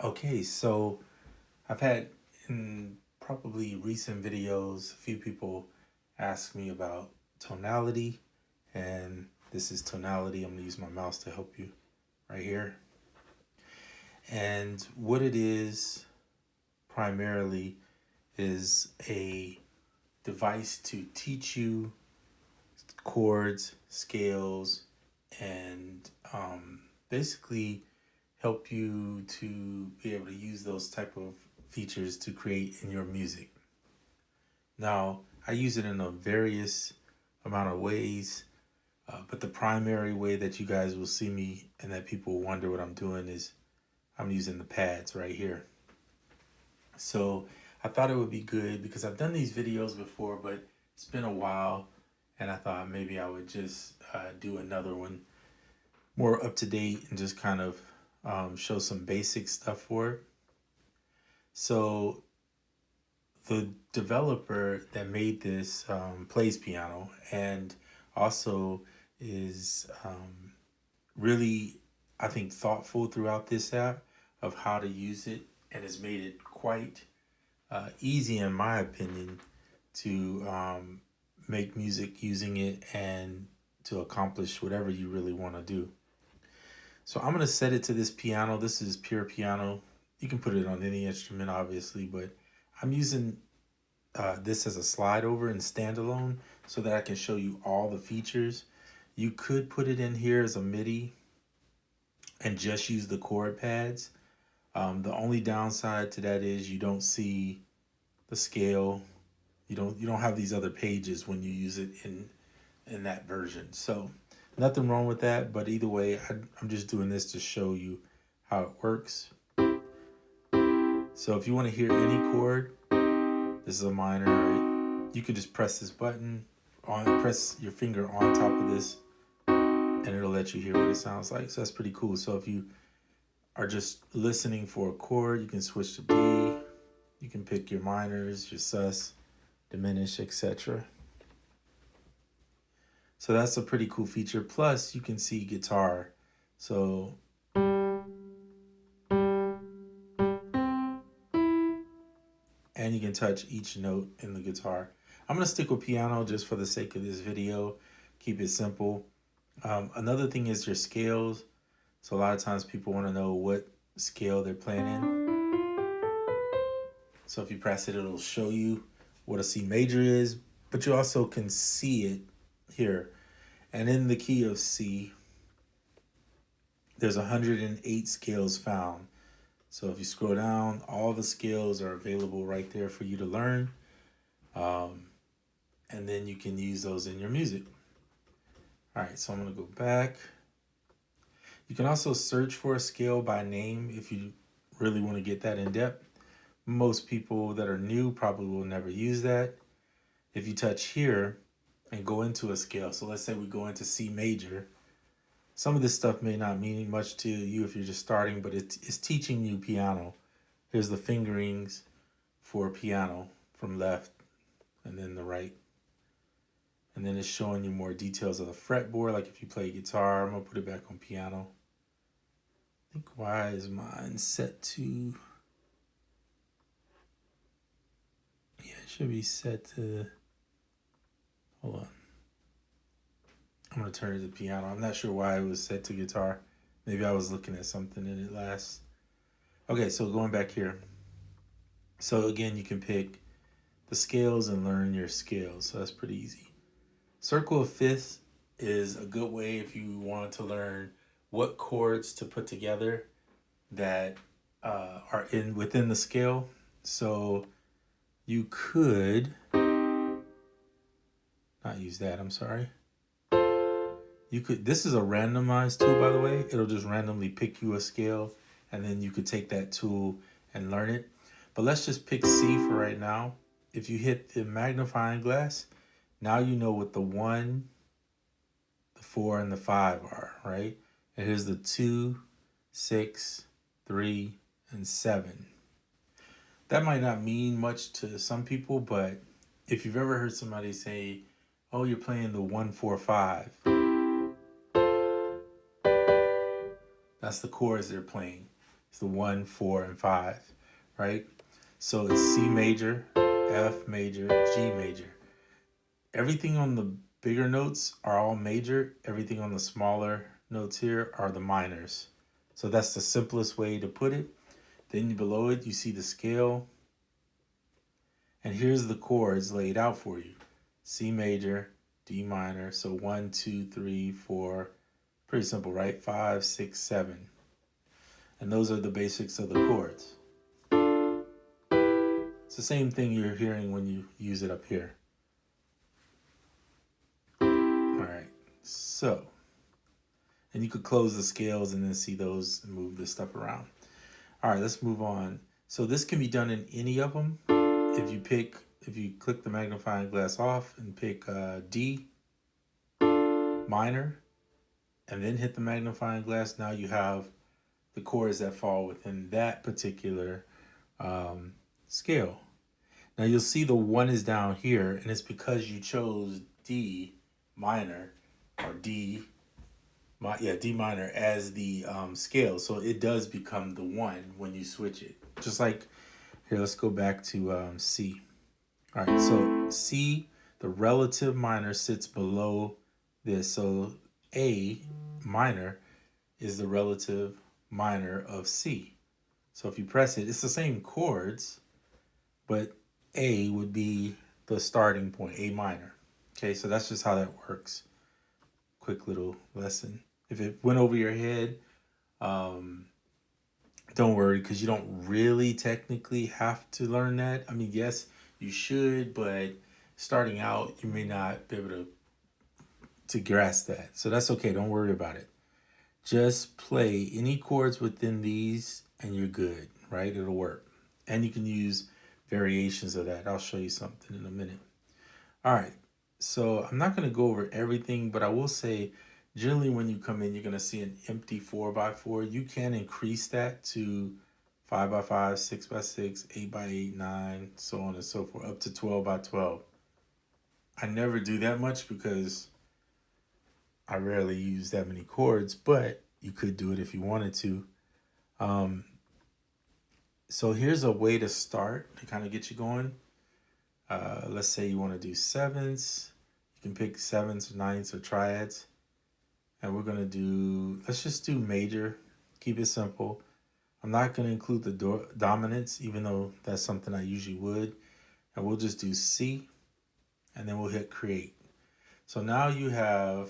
Okay, so I've had in probably recent videos, a few people ask me about tonality, and this is tonality. I'm gonna use my mouse to help you right here. And what it is primarily is a device to teach you chords, scales, and basically help you to be able to use those type of features to create in your music. Now, I use it in a various amount of ways, but the primary way that you guys will see me and that people wonder what I'm doing is I'm using the pads right here. So I thought it would be good because I've done these videos before, but it's been a while, and I thought maybe I would just do another one more up to date and just kind of show some basic stuff for it. So the developer that made this plays piano and also is really, I think, thoughtful throughout this app of how to use it, and has made it quite easy, in my opinion, to make music using it and to accomplish whatever you really want to do. So I'm going to set it to this piano. This is pure piano. You can put it on any instrument, obviously, but I'm using this as a slide over and standalone so that I can show you all the features. You could put it in here as a MIDI and just use the chord pads. The only downside to that is you don't see the scale. You don't have these other pages when you use it in that version. So nothing wrong with that, but either way, I'm just doing this to show you how it works. So if you want to hear any chord, this is a minor, right? You can just press this button, press your finger on top of this, and it'll let you hear what it sounds like. So that's pretty cool. So if you are just listening for a chord, you can switch to D. You can pick your minors, your sus, diminish, etc. So that's a pretty cool feature. Plus, you can see guitar. So and you can touch each note in the guitar. I'm going to stick with piano just for the sake of this video. Keep it simple. Another thing is your scales. So a lot of times people want to know what scale they're playing in. So if you press it, it'll show you what a C major is, but you also can see it here. And in the key of C, there's 108 scales found. So if you scroll down, all the scales are available right there for you to learn. And then you can use those in your music. All right, so I'm gonna go back. You can also search for a scale by name if you really want to get that in depth. Most people that are new probably will never use that. If you touch here and go into a scale, so let's say we go into C major, some of this stuff may not mean much to you if you're just starting, but it's teaching you piano. Here's the fingerings for piano from left and then the right. And then it's showing you more details of the fretboard, like if you play guitar. I'm gonna put it back on piano. I think why is mine set to, yeah, it should be set to, hold on. I'm gonna turn it to piano. I'm not sure why it was set to guitar. Maybe I was looking at something in it last. Okay, so going back here. So again, you can pick the scales and learn your scales. So that's pretty easy. Circle of fifths is a good way if you want to learn what chords to put together that are within the scale. So you could not use that, I'm sorry. This is a randomized tool, by the way. It'll just randomly pick you a scale, and then you could take that tool and learn it. But let's just pick C for right now. If you hit the magnifying glass, now you know what the 1, the 4, and the 5 are, right? And here's the 2, 6, 3, and 7. That might not mean much to some people, but if you've ever heard somebody say, oh, you're playing the 1, 4, 5, that's the chords they're playing. It's the 1, 4, and 5, right? So it's C major, F major, G major. Everything on the bigger notes are all major. Everything on the smaller notes here are the minors. So that's the simplest way to put it. Then below it, you see the scale. And here's the chords laid out for you. C major, D minor. So 1, 2, 3, 4. Pretty simple, right? 5, 6, 7. And those are the basics of the chords. It's the same thing you're hearing when you use it up here. All right, so, and you could close the scales and then see those and move this stuff around. All right, let's move on. So this can be done in any of them. If you click the magnifying glass off and pick D minor, and then hit the magnifying glass, now you have the chords that fall within that particular scale. Now you'll see the 1 is down here, and it's because you chose D minor or D minor as the scale. So it does become the 1 when you switch it. Just like here, let's go back to C. All right, so C, the relative minor sits below this. So A minor is the relative minor of C. So if you press it, it's the same chords, but A would be the starting point, A minor. Okay, so that's just how that works. Quick little lesson. If it went over your head, don't worry, because you don't really technically have to learn that. I mean, yes, you should, but starting out, you may not be able to grasp that. So that's okay. Don't worry about it. Just play any chords within these and you're good, right? It'll work. And you can use variations of that. I'll show you something in a minute. All right. So I'm not going to go over everything, but I will say generally when you come in, you're going to see an empty 4x4. You can increase that to 5x5, 6x6, 8x8, 9, so on and so forth, up to 12x12. I never do that much because I rarely use that many chords, but you could do it if you wanted to. So here's a way to start to kind of get you going. Let's say you want to do sevenths. You can pick sevenths, ninths, or triads. And we're going to do, let's just do major. Keep it simple. I'm not going to include the dominants, even though that's something I usually would. And we'll just do C, and then we'll hit create. So now you have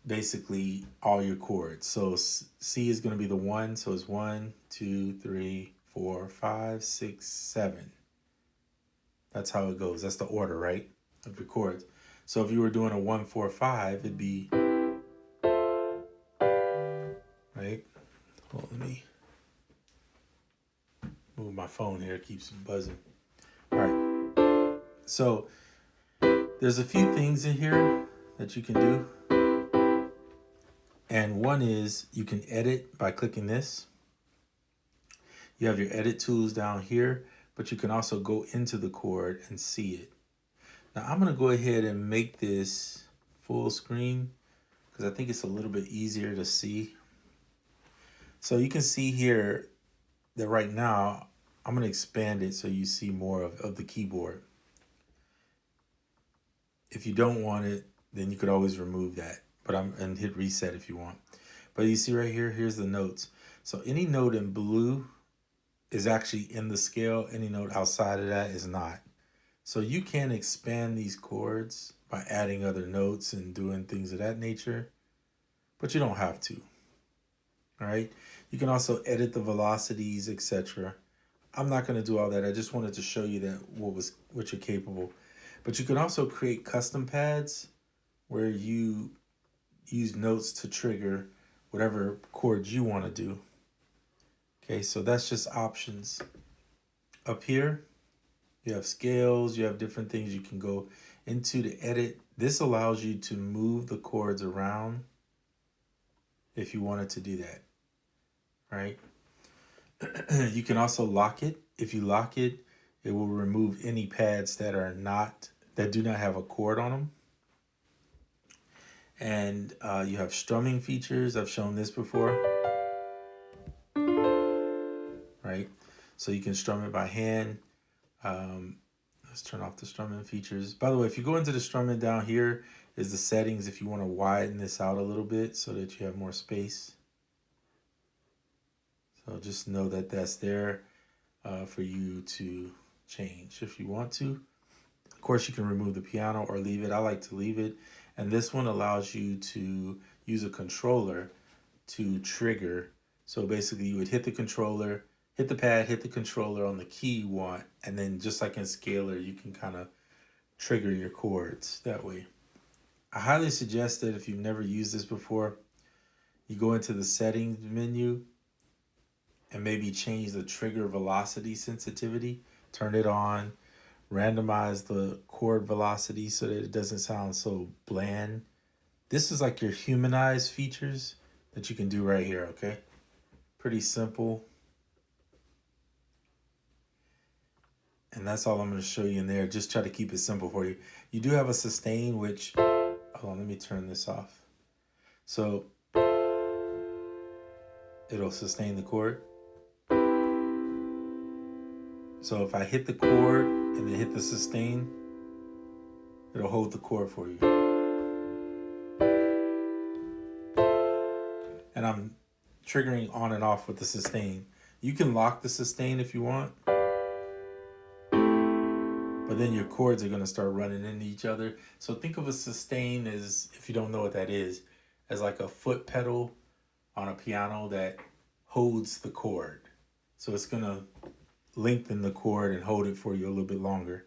basically all your chords. So C is going to be the 1. So it's 1, 2, 3, 4, 5, 6, 7. That's how it goes. That's the order, right, of your chords. So if you were doing a 1, 4, 5, it'd be, right? Well, let me move my phone here. It keeps buzzing. All right. So there's a few things in here that you can do. And one is you can edit by clicking this. You have your edit tools down here, but you can also go into the chord and see it. Now I'm going to go ahead and make this full screen because I think it's a little bit easier to see. So you can see here that right now I'm going to expand it so you see more of the keyboard. If you don't want it, then you could always remove that, and hit reset if you want. But you see right here, here's the notes. So any note in blue is actually in the scale. Any note outside of that is not. So you can expand these chords by adding other notes and doing things of that nature, but you don't have to. All right. You can also edit the velocities, etc. I'm not going to do all that. I just wanted to show you that what you're capable. But you can also create custom pads where you use notes to trigger whatever chords you want to do. Okay, so that's just options. Up here, you have scales, you have different things you can go into to edit. This allows you to move the chords around if you wanted to do that, right? You can also lock it. If you lock it, it will remove any pads that do not have a chord on them. And you have strumming features. I've shown this before. So you can strum it by hand. Let's turn off the strumming features. By the way, if you go into the strumming, down here is the settings if you want to widen this out a little bit so that you have more space. So just know that that's there for you to change if you want to. Of course, you can remove the piano or leave it. I like to leave it. And this one allows you to use a controller to trigger. So basically you would hit the controller, hit the pad, hit the controller on the key you want, and then just like in Scalar, you can kind of trigger your chords that way. I highly suggest that if you've never used this before, you go into the settings menu and maybe change the trigger velocity sensitivity, turn it on, randomize the chord velocity so that it doesn't sound so bland. This is like your humanized features that you can do right here, okay? Pretty simple. And that's all I'm going to show you in there. Just try to keep it simple for you. You do have a sustain, which, hold on, let me turn this off. So it'll sustain the chord. So if I hit the chord and then hit the sustain, it'll hold the chord for you. And I'm triggering on and off with the sustain. You can lock the sustain if you want, but then your chords are going to start running into each other. So think of a sustain as, if you don't know what that is, as like a foot pedal on a piano that holds the chord. So it's going to lengthen the chord and hold it for you a little bit longer.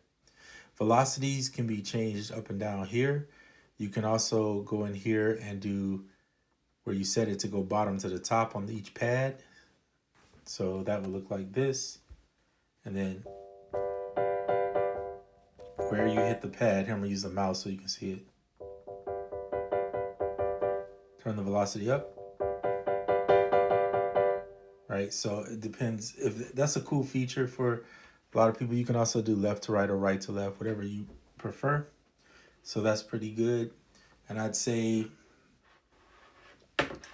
Velocities can be changed up and down here. You can also go in here and do where you set it to go bottom to the top on each pad. So that would look like this. And then where you hit the pad, here I'm gonna use the mouse so you can see it. Turn the velocity up. Right, so it depends. If that's a cool feature for a lot of people. You can also do left to right or right to left, whatever you prefer. So that's pretty good. And I'd say,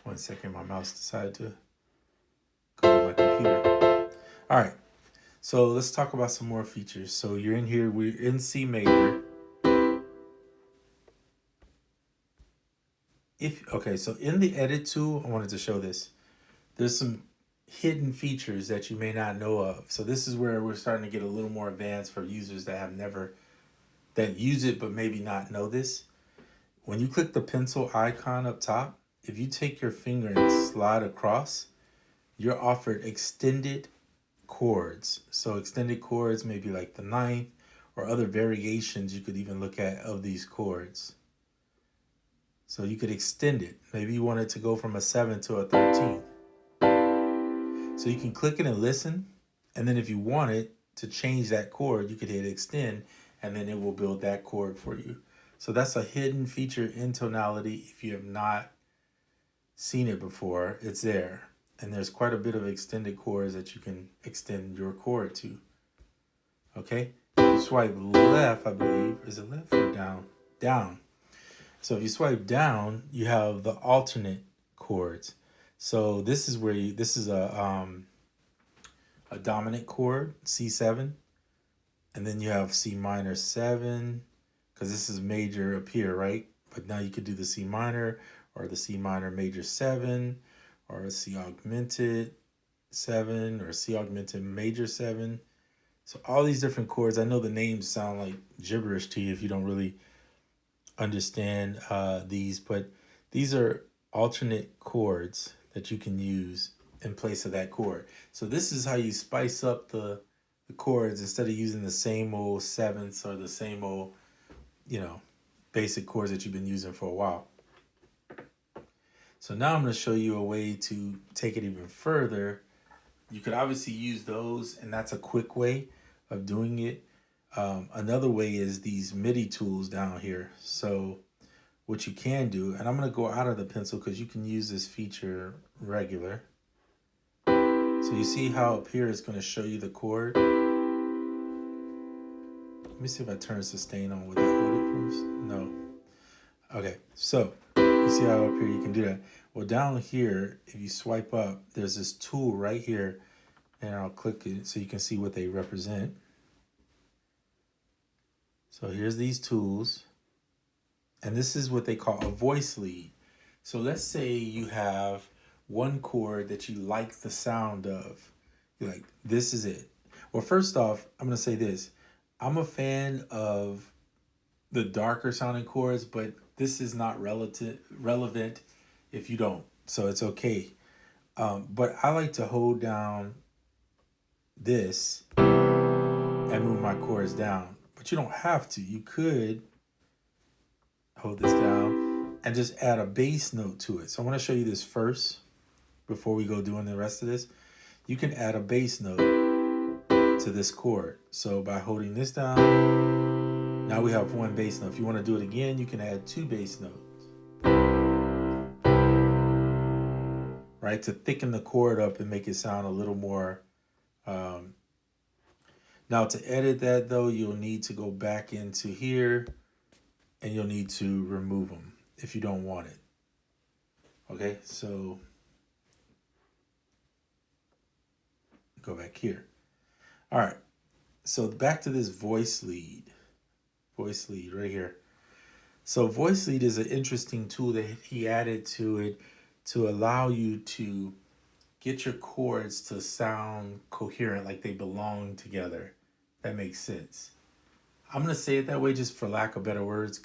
1 second, my mouse decided to go to my computer. All right, so let's talk about some more features. So you're in here, we're in C major. Okay, so in the edit tool, I wanted to show this. There's some hidden features that you may not know of. So this is where we're starting to get a little more advanced for users that have never, that use it but maybe not know this. When you click the pencil icon up top, if you take your finger and slide across, you're offered extended chords. So extended chords may be like the 9th or other variations you could even look at of these chords. So you could extend it. Maybe you want it to go from a 7th to a 13th. So you can click it and listen. And then if you want it to change that chord, you could hit extend and then it will build that chord for you. So that's a hidden feature in Tonality. If you have not seen it before, it's there. And there's quite a bit of extended chords that you can extend your chord to. Okay? If you swipe left, I believe, is it left or down? Down. So if you swipe down, you have the alternate chords. So this is where this is a dominant chord, C7. And then you have C minor 7, because this is major up here, right? But now you could do the C minor or the C minor major 7 or a C augmented 7 or C augmented major 7. So all these different chords, I know the names sound like gibberish to you if you don't really understand these, but these are alternate chords that you can use in place of that chord. So this is how you spice up the chords instead of using the same old sevenths or the same old, basic chords that you've been using for a while. So now I'm going to show you a way to take it even further. You could obviously use those, and that's a quick way of doing it. Another way is these MIDI tools down here. So what you can do, and I'm going to go out of the pencil because you can use this feature regular. So you see how up here it's going to show you the chord. Let me see if I turn sustain on. Would that hold it first? No. Okay, so you see how up here you can do that. Well, down here, if you swipe up, there's this tool right here, And I'll click it so you can see what they represent. So here's these tools. And this is what they call a voice lead. So let's say you have one chord that you like the sound of. You're like, this is it. Well, first off, I'm going to say this. I'm a fan of the darker sounding chords, but this is not relevant if you don't. So it's okay. But I like to hold down this and move my chords down. But you don't have to. You could hold this down and just add a bass note to it. So I want to show you this first before we go doing the rest of this. You can add a bass note to this chord. So by holding this down, now we have one bass note. If you want to do it again, you can add two bass notes, right? To thicken the chord up and make it sound a little more. Now to edit that though, you'll need to go back into here and you'll need to remove them if you don't want it. Okay, so go back here. All right, so back to this voice lead right here. So voice lead is an interesting tool that he added to it to allow you to get your chords to sound coherent, like they belong together. That makes sense. I'm going to say it that way just for lack of better words,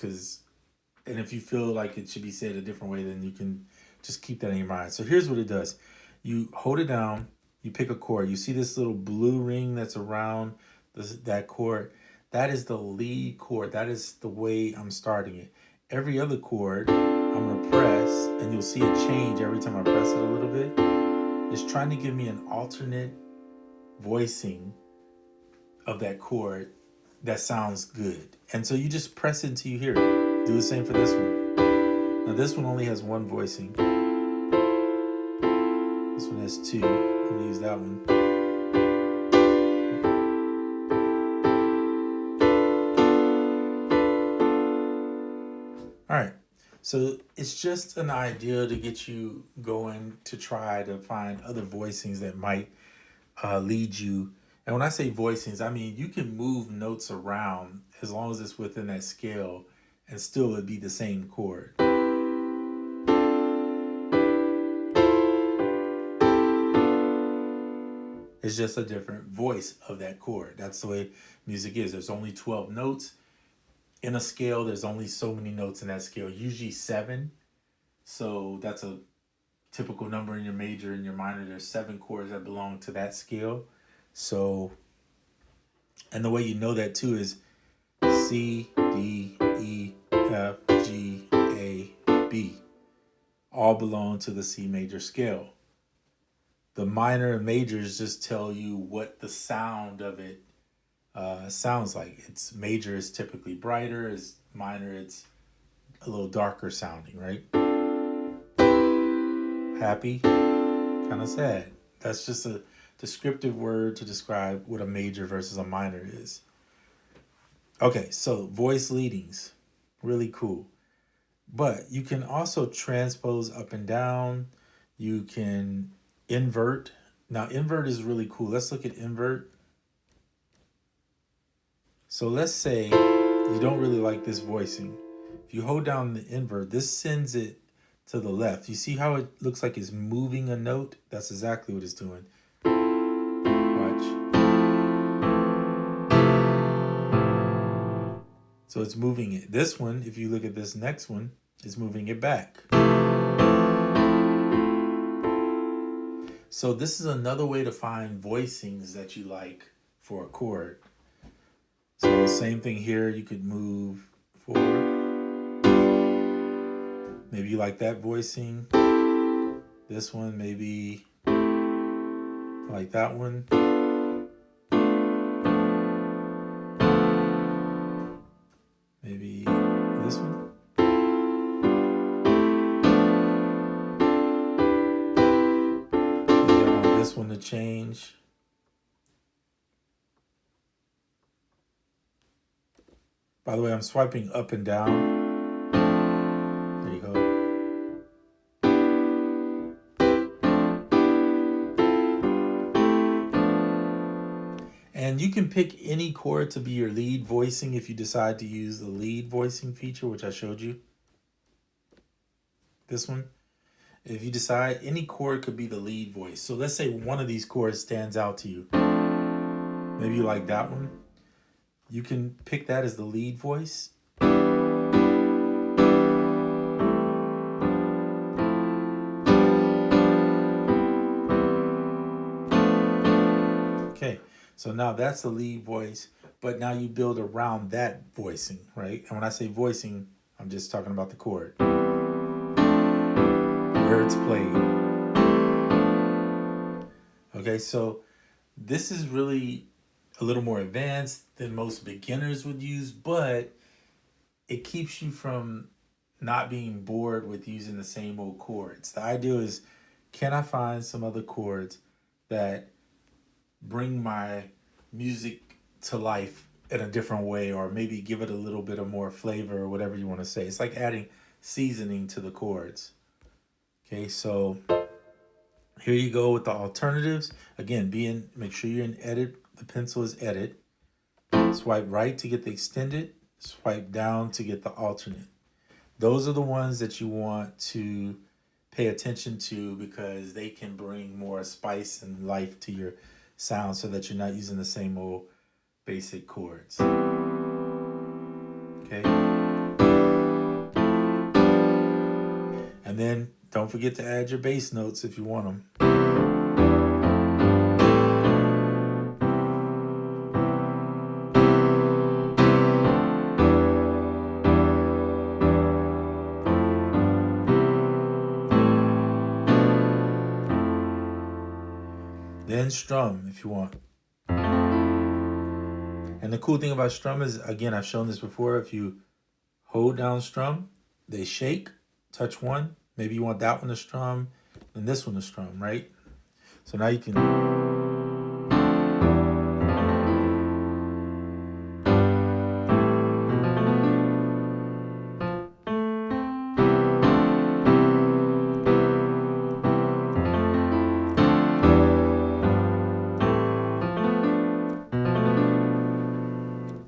and if you feel like it should be said a different way, then you can just keep that in your mind. So here's what it does. You hold it down, you pick a chord. You see this little blue ring that's around that chord? That is the lead chord. That is the way I'm starting it. Every other chord, I'm going to press, and you'll see it change every time I press it a little bit. It's trying to give me an alternate voicing of that chord that sounds good. And so you just press it until you hear it. Do the same for this one. Now this one only has one voicing. This one has two. I'm gonna use that one. All right. So it's just an idea to get you going to try to find other voicings that might lead you. And when I say voicings, I mean you can move notes around as long as it's within that scale and still it'd be the same chord. It's just a different voice of that chord. That's the way music is. There's only 12 notes. In a scale, there's only so many notes in that scale, usually 7. So that's a typical number in your major and your minor. There's 7 chords that belong to that scale. So, and the way you know that too is C, D, E, F, G, A, B. All belong to the C major scale. The minor and majors just tell you what the sound of it sounds like. It's major is typically brighter, as minor it's a little darker sounding, right? Happy, kind of sad. That's just a descriptive word to describe what a major versus a minor is. Okay, so voice leadings, really cool. But you can also transpose up and down. You can invert. Now invert is really cool. Let's look at invert. So let's say you don't really like this voicing. If you hold down the invert, this sends it to the left. You see how it looks like it's moving a note? That's exactly what it's doing. Watch. So it's moving it. This one, if you look at this next one, is moving it back. So this is another way to find voicings that you like for a chord. So same thing here, you could move forward. Maybe you like that voicing. This one, maybe like that one. Maybe this one. Maybe I want this one to change. By the way, I'm swiping up and down. There you go. And you can pick any chord to be your lead voicing if you decide to use the lead voicing feature, which I showed you. This one. If you decide, any chord could be the lead voice. So let's say one of these chords stands out to you. Maybe you like that one. You can pick that as the lead voice. Okay, so now that's the lead voice, but now you build around that voicing, right? And when I say voicing, I'm just talking about the chord, where it's played. Okay, so this is really a little more advanced than most beginners would use, but it keeps you from not being bored with using the same old chords. The idea is, can I find some other chords that bring my music to life in a different way, or maybe give it a little bit of more flavor, or whatever you want to say. It's like adding seasoning to the chords. Okay, so here you go with the alternatives. Again, make sure you're in edit. The pencil is edit. Swipe right to get the extended. Swipe down to get the alternate. Those are the ones that you want to pay attention to because they can bring more spice and life to your sound so that you're not using the same old basic chords. Okay? And then don't forget to add your bass notes if you want them. Then strum if you want. And the cool thing about strum is, again, I've shown this before, if you hold down strum, they shake, touch one. Maybe you want that one to strum and this one to strum, right? So now you can...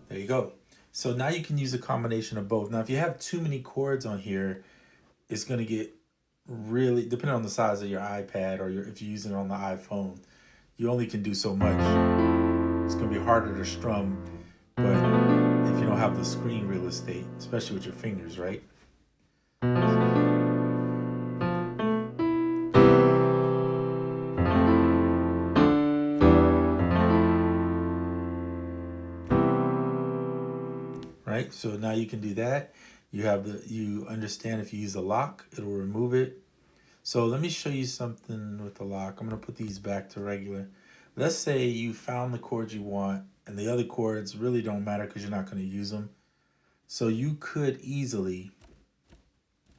There you go. So now you can use a combination of both. Now, if you have too many chords on here, it's going to get really, depending on the size of your iPad, or if you're using it on the iPhone, you only can do so much. It's going to be harder to strum, but if you don't have the screen real estate, especially with your fingers, right? Right, so now you can do that. You understand if you use a lock, it'll remove it. So let me show you something with the lock. I'm going to put these back to regular. Let's say you found the chord you want and the other chords really don't matter because you're not going to use them. So you could easily,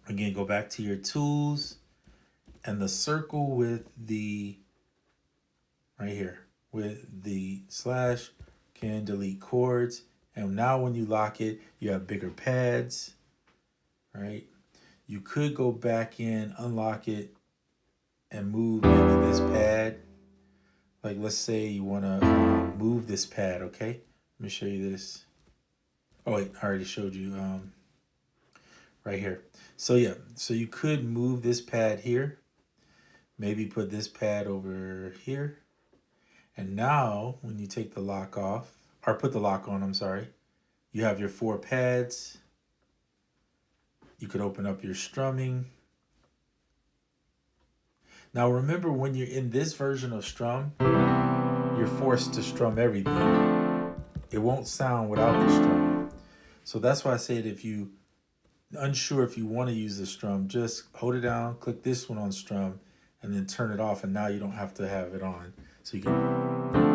again, go back to your tools and the circle with the, right here, with the slash, can delete chords. And now when you lock it, you have bigger pads, right? You could go back in, unlock it, and move maybe this pad. Like let's say you want to move this pad, okay? Let me show you this. Oh wait, I already showed you right here. So yeah, so you could move this pad here. Maybe put this pad over here. And now when you take the lock off, or put the lock on, I'm sorry, you have your 4 pads. You could open up your strumming. Now remember, when you're in this version of strum, you're forced to strum everything. It won't sound without the strum. So that's why I said if you unsure if you want to use the strum, just hold it down, click this one on strum, and then turn it off, and now you don't have to have it on. So you can...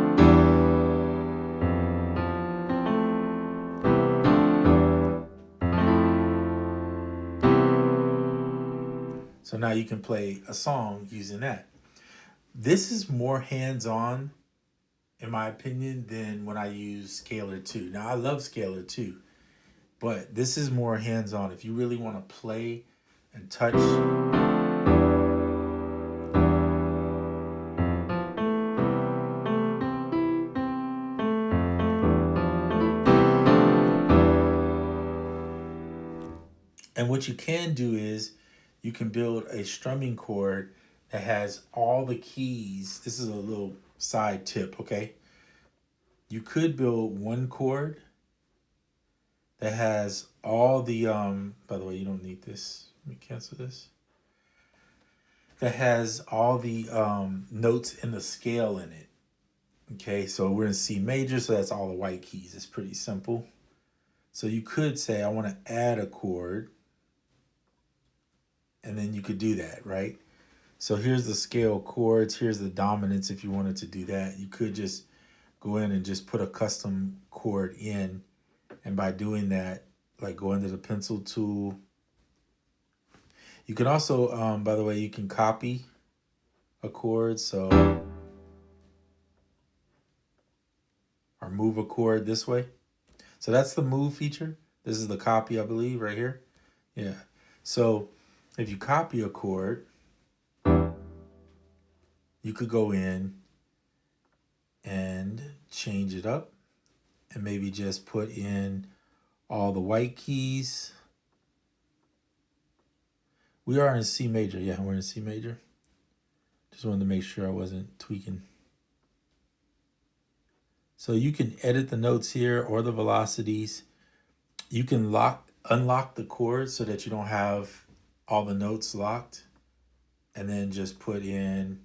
So now you can play a song using that. This is more hands-on, in my opinion, than when I use Scalar 2. Now, I love Scalar 2, but this is more hands-on. If you really want to play and touch... And what you can do is you can build a strumming chord that has all the keys. This is a little side tip, okay? You could build one chord that has all the by the way, you don't need this. Let me cancel this. That has all the notes in the scale in it. Okay, so we're in C major, so that's all the white keys. It's pretty simple. So you could say, I want to add a chord, and then you could do that, right? So here's the scale chords, here's the dominants if you wanted to do that. You could just go in and just put a custom chord in, and by doing that, like go into the pencil tool. You can also, by the way, you can copy a chord, so, or move a chord this way. So that's the move feature. This is the copy, I believe, right here. Yeah. So if you copy a chord, you could go in and change it up and maybe just put in all the white keys. We are in C major. Yeah, we're in C major. Just wanted to make sure I wasn't tweaking. So you can edit the notes here or the velocities. You can unlock the chords so that you don't have all the notes locked. And then just put in,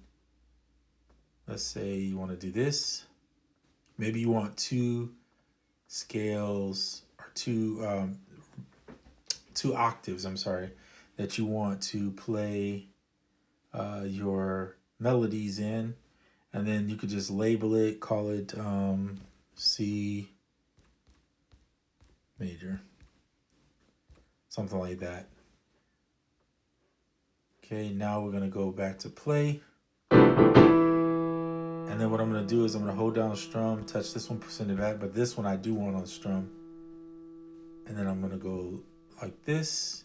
let's say you want to do this. Maybe you want two scales or two octaves, I'm sorry, that you want to play your melodies in. And then you could just label it, call it C major, something like that. Okay, now we're gonna go back to play. And then what I'm gonna do is I'm gonna hold down strum, touch this one, send it back, but this one I do want on strum. And then I'm gonna go like this.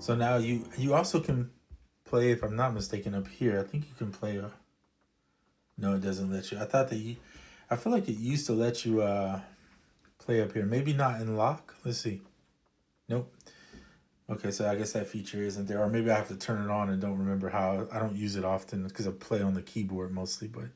So now you also can play, if I'm not mistaken, up here. I think you can play a. No, it doesn't let you. I thought that I feel like it used to let you play up here. Maybe not in lock. Let's see. Nope. Okay, so I guess that feature isn't there, or maybe I have to turn it on and don't remember how. I don't use it often because I play on the keyboard mostly, but.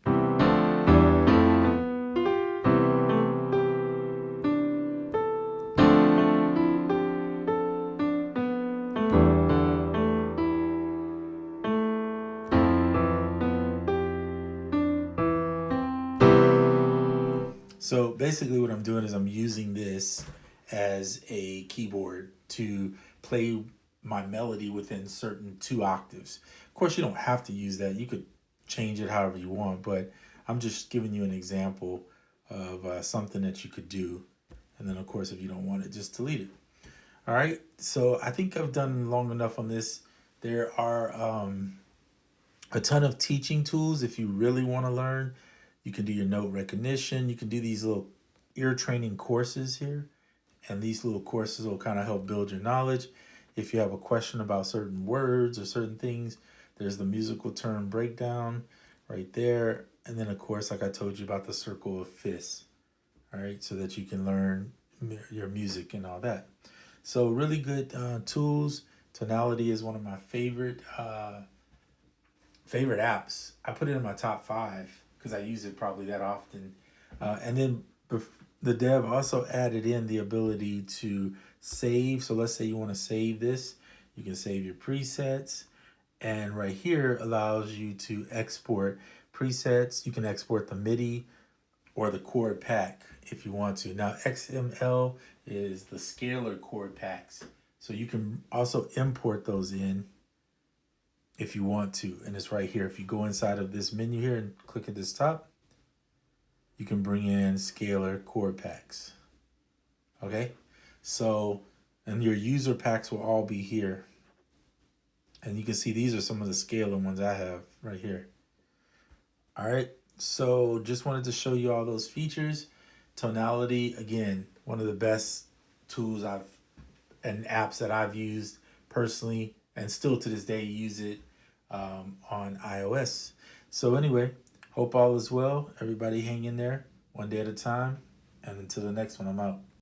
So basically what I'm doing is I'm using this as a keyboard to play my melody within certain 2 octaves. Of course, you don't have to use that. You could change it however you want, but I'm just giving you an example of something that you could do. And then, of course, if you don't want it, just delete it. All right, so I think I've done long enough on this. There are a ton of teaching tools if you really want to learn. You can do your note recognition. You can do these little ear training courses here. And these little courses will kind of help build your knowledge. If you have a question about certain words or certain things, there's the musical term breakdown right there. And then, of course, like I told you about the circle of fifths, all right, so that you can learn your music and all that. So really good tools. Tonality is one of my favorite apps. I put it in my top 5 because I use it probably that often. And then the dev also added in the ability to save. So let's say you want to save this. You can save your presets. And right here allows you to export presets. You can export the MIDI or the chord pack if you want to. Now XML is the scalar chord packs. So you can also import those in if you want to, and it's right here. If you go inside of this menu here and click at this top, you can bring in scalar chord packs. Okay, so, and your user packs will all be here. And you can see these are some of the scalar ones I have right here. All right, so just wanted to show you all those features. Tonality, again, one of the best tools and apps that I've used personally, and still to this day, use it on iOS. So anyway, hope all is well. Everybody hang in there one day at a time. And until the next one, I'm out.